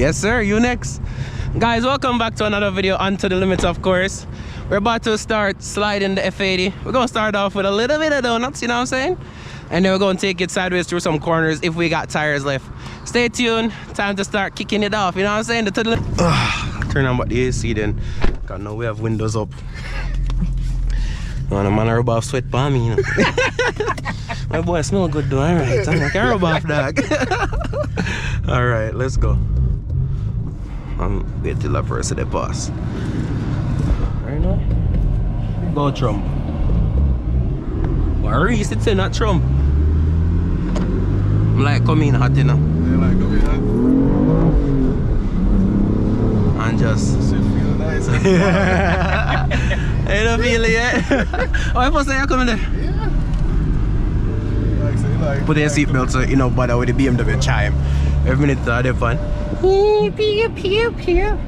Yes, sir. You next. Guys, welcome back to another video on To The Limits, of course. We're about to start sliding the F80. We're going to start off with a little bit of donuts, you know what I'm saying? And then we're going to take it sideways through some corners if we got tires left. Stay tuned. Time to start kicking it off, you know what I'm saying? Turn on the AC then. God, now we have windows up. Man, a man rub off sweat by me, you know. My boy smell good though, alright. I'm like, I rub off, dog. Alright, let's go. I'm wait till I press the pass. Right now? Go Trump. Why Reese it's in not Trump? I'm like come in hot, you know. You like come in hot? And just Should feel nice. I don't feel it yet. Oh, I supposed to say you're coming there. Yeah. Like, put your seatbelt so you know bother with the BMW chime. Every minute I have fun. Pew pew pew pew.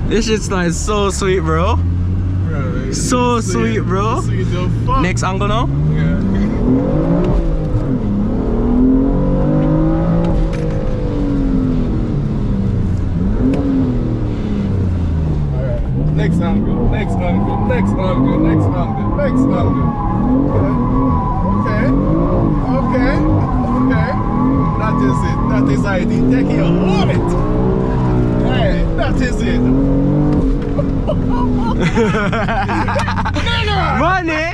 This shit's like so sweet, bro. So sweet, bro. Next angle now? Yeah. Alright. Next angle, next angle, next angle, next angle, next angle. Okay. Okay. Okay. That is it. That is ID. Take your moment. Hey, that is it. Money!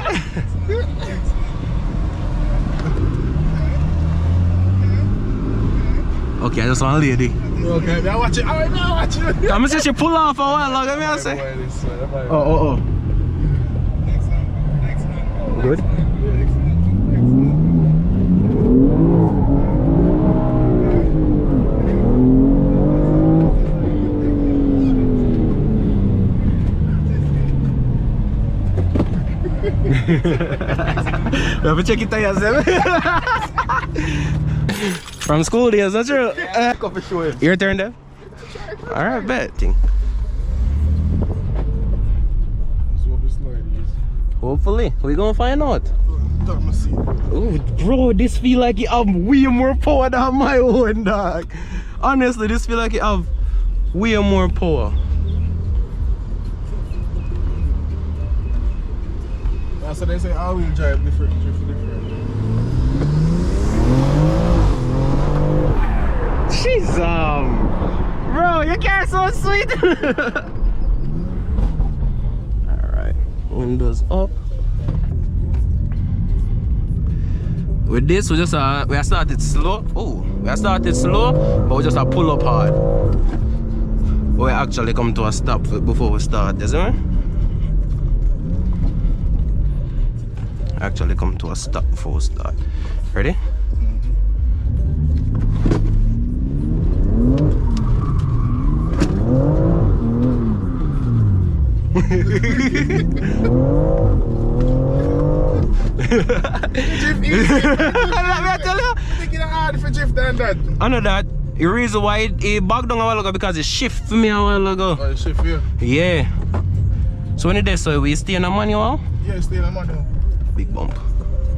Okay, I just want a lady. Okay, now watch it. Alright, now watch it. I'm just she pull off a while, like, let me say. Oh. Next angle, next angle. Good? We have to check it out yourself. From school days, that's true. Your turn, Dev. Alright, bet. Hopefully, we gonna find out. Oh, bro, this feel like you have way more power than my own, dog. Honestly, this feel like you have way more power. So they say all-wheel drive different. Jeez, bro, your car's so sweet. Alright, windows up. With this, we started slow. Oh, we started slow, but we just pull up hard. We actually come to a stop before we start, isn't it? Actually come to a stop before we start. Ready? Drift easy. Let me tell you. I think it's hard for drift than that. I know that. The reason why it backed down a while ago because it shift for me a while ago. Oh, it shift here? Yeah. So when it is, so we stay in a manual? Yeah, stay in a manual. Big bump.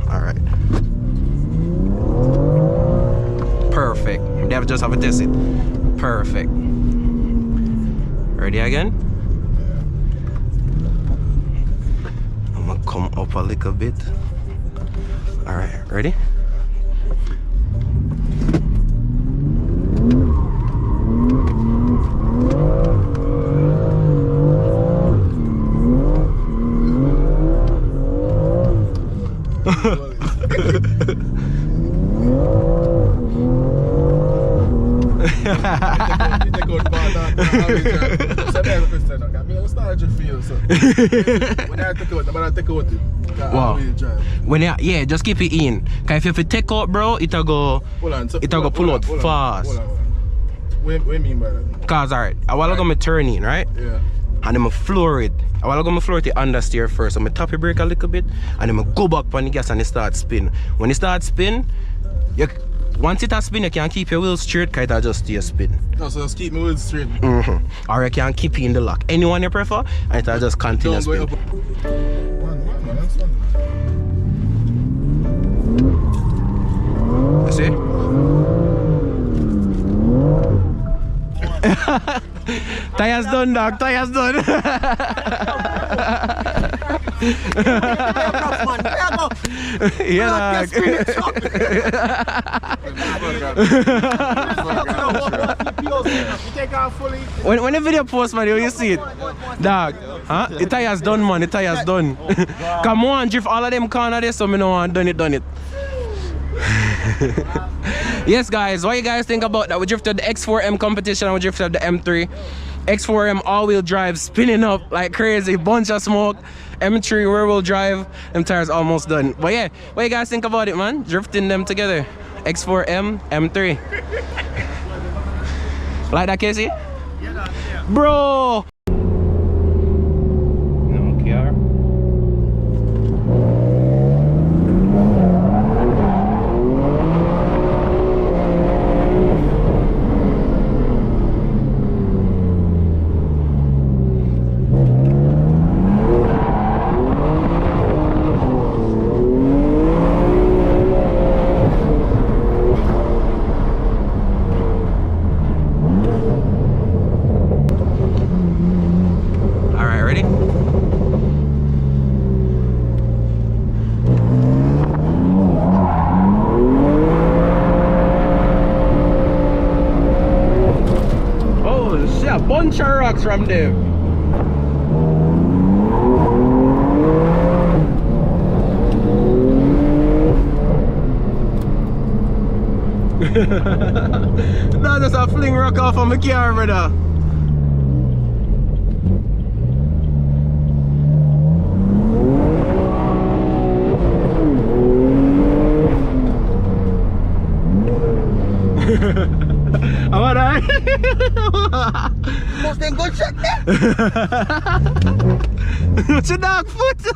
Alright. Perfect. They just have to test it. Perfect. Ready again? I'm gonna come up a little bit. Alright, ready? When you, yeah, just keep it in. Cause if you take out, bro, it'll go pull out fast. What do you mean by that? Cause alright, a while ago I turn in, right? Yeah. And then I floor it. A while ago I floor it the understeer first. So I tap the brake a little bit and then I go back on the gas and it start spin. When it starts spin, once it has spin, you can keep your wheels straight because it just stay spin. No, so just keep my wheels straight. Or you can keep it in the lock. Anyone you prefer, and it'll just continue spin. Man, that's fun. You see? Tires done, dog. Tires done. Yeah, dog. When the video post, man, you see it. Dog. Huh? The tires done, man. The tires done. Come on, drift all of them corner there, so me know I done it. Yes, guys, what you guys think about that? We drifted the X4M competition and we drifted the M3. X4M all-wheel drive, spinning up like crazy, bunch of smoke. M3 rear-wheel drive, them tires almost done. But yeah, what you guys think about it, man? Drifting them together. X4M, M3. Like that, Casey? Yeah. Bro! No care. Bunch of rocks from there. That's just a fling rock off of my car, brother. How about that? Most ain't good shit there. What's your dog foot?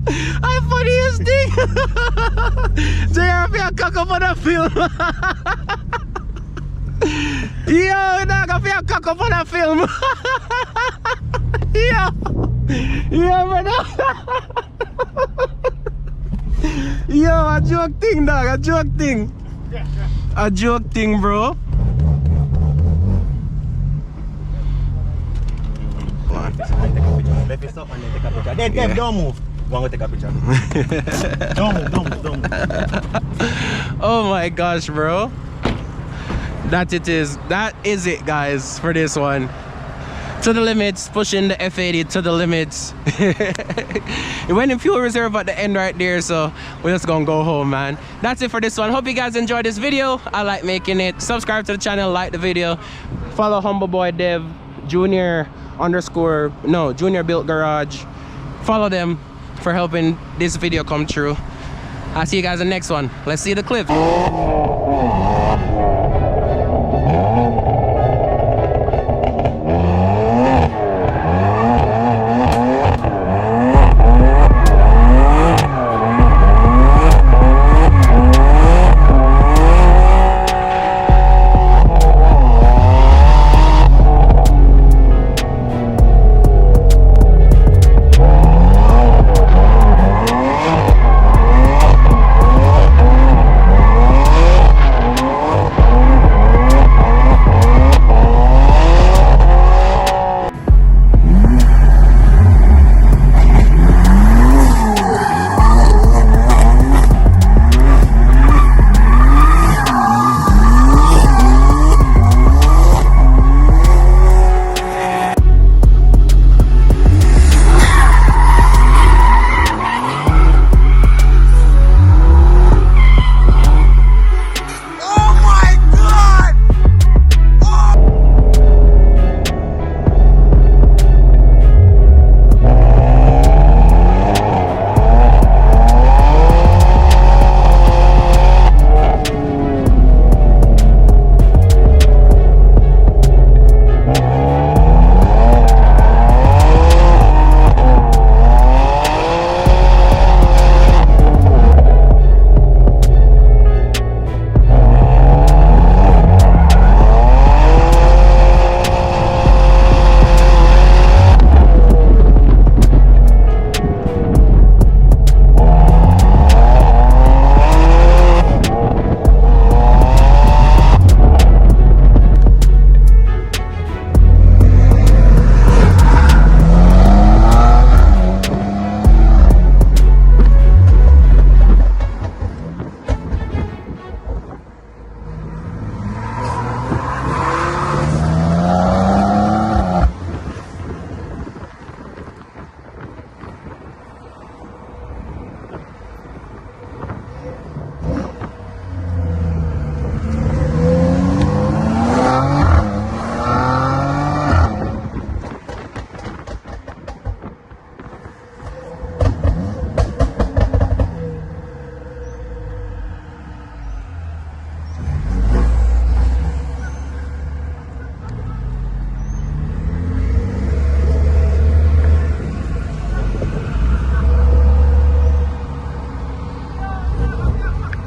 I'm funniest thing. JR, if you cock up on the film. Yo, dog, if you cock up on the film. Yo, brother. Yo, a joke thing, dog, a joke thing. A joke thing, bro. Let me stop and then take a picture. Then don't move. One will take a picture. Don't move. Oh my gosh, bro. That is it, guys, for this one. To the limits, pushing the F80 to the limits. It went in fuel reserve at the end right there, so we're just gonna go home, man. That's it for this one. Hope you guys enjoyed this video. I like making it. Subscribe to the channel, like the video. Follow Humble Boy Dev, Junior Built Garage. Follow them for helping this video come true. I'll see you guys in the next one. Let's see the clip.